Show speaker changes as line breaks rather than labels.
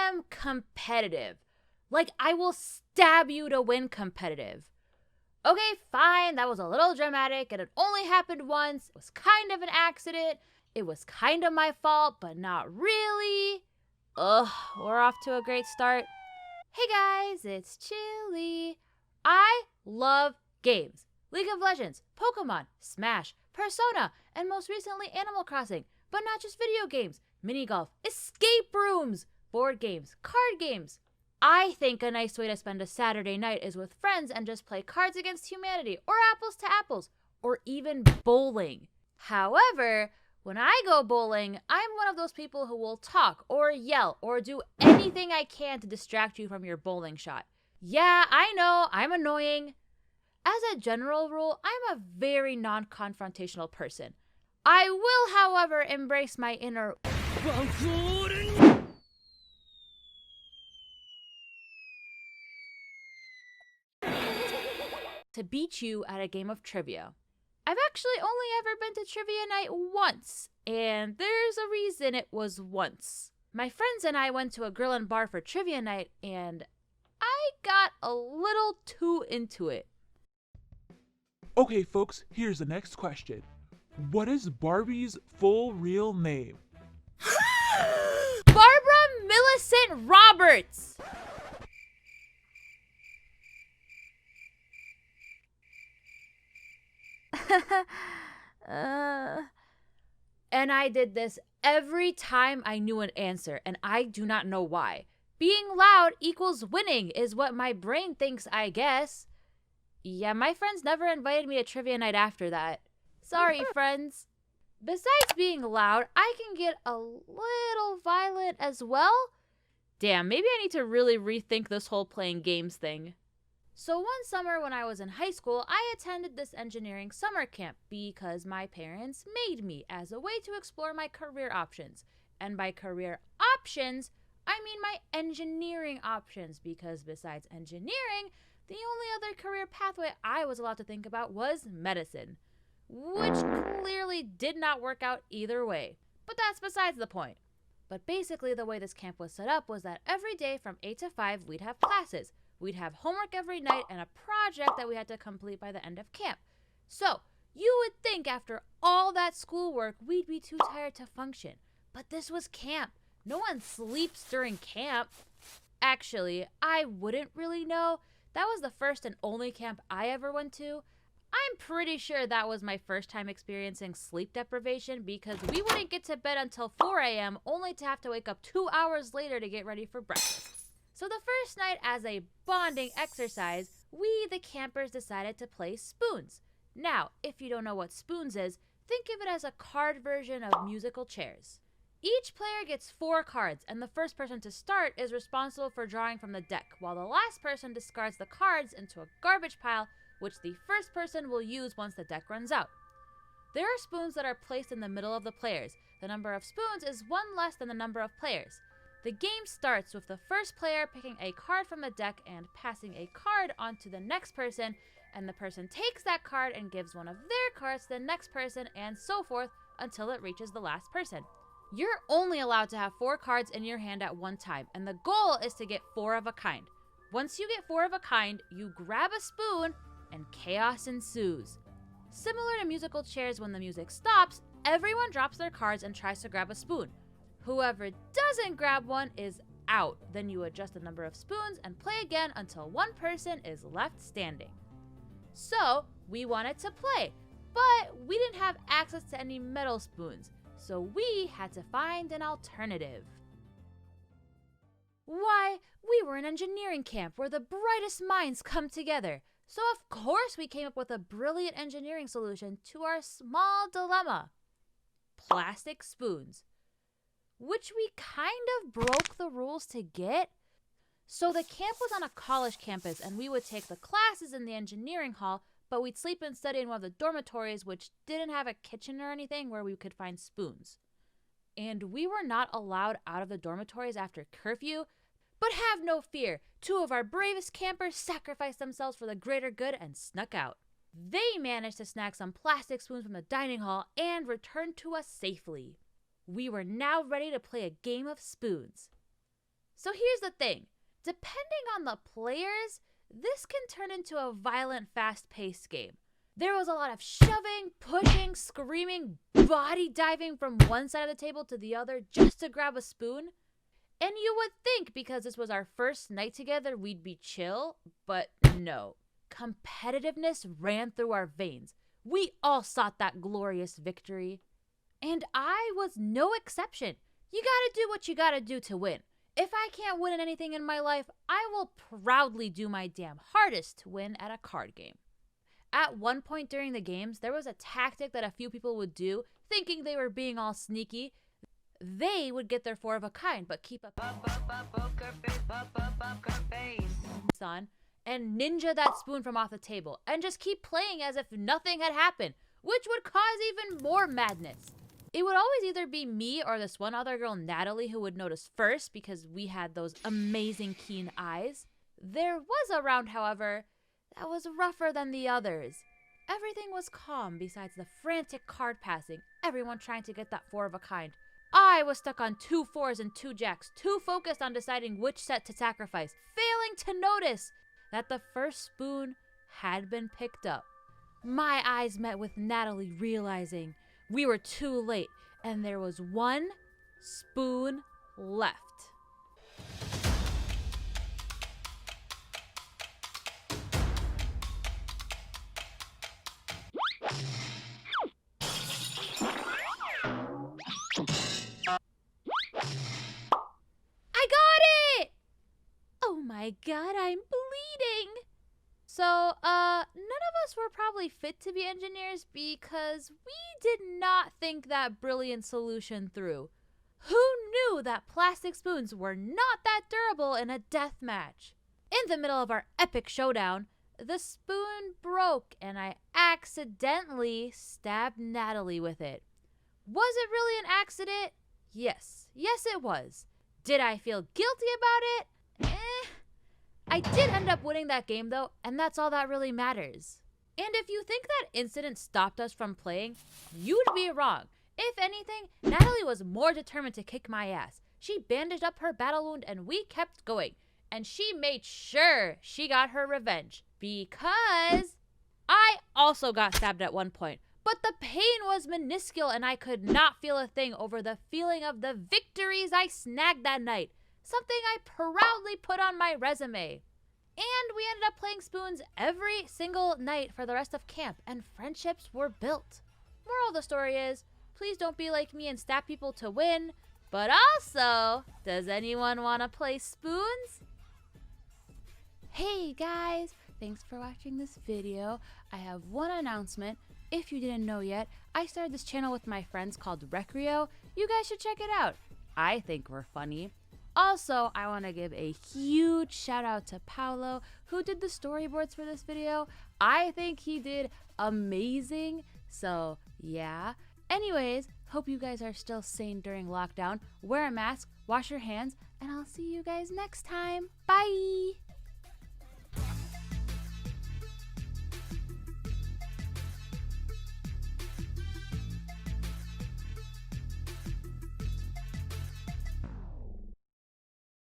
am competitive. Like, I will stab you to win competitive. Okay, fine, that was a little dramatic, and it only happened once. It was kind of an accident. It was kind of my fault, but not really. Ugh, we're off to a great start. Hey guys, it's Chilly. I love games. League of Legends, Pokemon, Smash, Persona, and most recently Animal Crossing. But not just video games, mini golf, escape rooms, board games, card games. I think a nice way to spend a Saturday night is with friends and just play Cards Against Humanity or Apples to Apples or even bowling. However, when I go bowling, I'm one of those people who will talk or yell or do anything I can to distract you from your bowling shot. Yeah, I know, I'm annoying. As a general rule, I'm a very non-confrontational person. I will, however, embrace my inner to beat you at a game of trivia. I've actually only ever been to trivia night once, and there's a reason it was once. My friends and I went to a grill and bar for trivia night, and I got a little too into it.
Okay, folks, here's the next question. What is Barbie's full real name?
Barbara Millicent Roberts! And I did this every time I knew an answer, and I do not know why. Being loud equals winning is what my brain thinks, I guess. Yeah, my friends never invited me to trivia night after that. Sorry, friends. Besides being loud, I can get a little violent as well. Damn, maybe I need to really rethink this whole playing games thing. So one summer when I was in high school, I attended this engineering summer camp because my parents made me as a way to explore my career options. And by career options, I mean my engineering options, because besides engineering, the only other career pathway I was allowed to think about was medicine, which clearly did not work out either way. But that's besides the point. But basically the way this camp was set up was that every day from 8 to 5 we'd have classes. We'd have homework every night and a project that we had to complete by the end of camp. So, you would think after all that schoolwork, we'd be too tired to function. But this was camp. No one sleeps during camp. Actually, I wouldn't really know. That was the first and only camp I ever went to. I'm pretty sure that was my first time experiencing sleep deprivation because we wouldn't get to bed until 4 a.m. only to have to wake up 2 hours later to get ready for breakfast. So the first night, as a bonding exercise, we, the campers, decided to play spoons. Now, if you don't know what spoons is, think of it as a card version of musical chairs. Each player gets 4 cards, and the first person to start is responsible for drawing from the deck, while the last person discards the cards into a garbage pile, which the first person will use once the deck runs out. There are spoons that are placed in the middle of the players. The number of spoons is 1 less than the number of players. The game starts with the first player picking a card from the deck and passing a card on to the next person, and the person takes that card and gives one of their cards to the next person, and so forth until it reaches the last person. You're only allowed to have 4 cards in your hand at one time, and the goal is to get 4 of a kind. Once you get 4 of a kind, you grab a spoon, and chaos ensues. Similar to musical chairs, when the music stops, everyone drops their cards and tries to grab a spoon. Whoever doesn't grab one is out. Then you adjust the number of spoons and play again until one person is left standing. So, we wanted to play, but we didn't have access to any metal spoons, so we had to find an alternative. Why, we were in engineering camp where the brightest minds come together. So of course we came up with a brilliant engineering solution to our small dilemma. Plastic spoons. Which we kind of broke the rules to get. So the camp was on a college campus and we would take the classes in the engineering hall, but we'd sleep and study in one of the dormitories which didn't have a kitchen or anything where we could find spoons. And we were not allowed out of the dormitories after curfew, but have no fear, 2 of our bravest campers sacrificed themselves for the greater good and snuck out. They managed to snag some plastic spoons from the dining hall and returned to us safely. We were now ready to play a game of spoons. So here's the thing. Depending on the players, this can turn into a violent, fast-paced game. There was a lot of shoving, pushing, screaming, body diving from one side of the table to the other just to grab a spoon. And you would think because this was our first night together, we'd be chill, but no. Competitiveness ran through our veins. We all sought that glorious victory. And I was no exception. You gotta do what you gotta do to win. If I can't win in anything in my life, I will proudly do my damn hardest to win at a card game. At one point during the games, there was a tactic that a few people would do, thinking they were being all sneaky. They would get their 4 of a kind, but keep a on and ninja that spoon from off the table, and just keep playing as if nothing had happened, which would cause even more madness. It would always either be me or this one other girl, Natalie, who would notice first because we had those amazing keen eyes. There was a round, however, that was rougher than the others. Everything was calm besides the frantic card passing, everyone trying to get that 4 of a kind. I was stuck on 2 4s and 2 jacks, too focused on deciding which set to sacrifice, failing to notice that the first spoon had been picked up. My eyes met with Natalie, realizing we were too late and there was 1 spoon left. I got it! Oh my god, I'm bleeding! So, none of us were probably fit to be engineers because we did not think that brilliant solution through. Who knew that plastic spoons were not that durable in a death match? In the middle of our epic showdown, the spoon broke and I accidentally stabbed Natalie with it. Was it really an accident? Yes it was. Did I feel guilty about it? I did end up winning that game though, and that's all that really matters. And if you think that incident stopped us from playing, you'd be wrong. If anything, Natalie was more determined to kick my ass. She bandaged up her battle wound and we kept going. And she made sure she got her revenge. Because I also got stabbed at one point. But the pain was minuscule and I could not feel a thing over the feeling of the victories I snagged that night. Something I proudly put on my resume. And we ended up playing spoons every single night for the rest of camp, and friendships were built. Moral of the story is, please don't be like me and stab people to win, but also, does anyone want to play spoons? Hey guys, thanks for watching this video. I have one announcement. If you didn't know yet, I started this channel with my friends called Recreo. You guys should check it out. I think we're funny. Also, I want to give a huge shout out to Paolo, who did the storyboards for this video. I think he did amazing. So, yeah. Anyways, hope you guys are still sane during lockdown. Wear a mask, wash your hands, and I'll see you guys next time. Bye!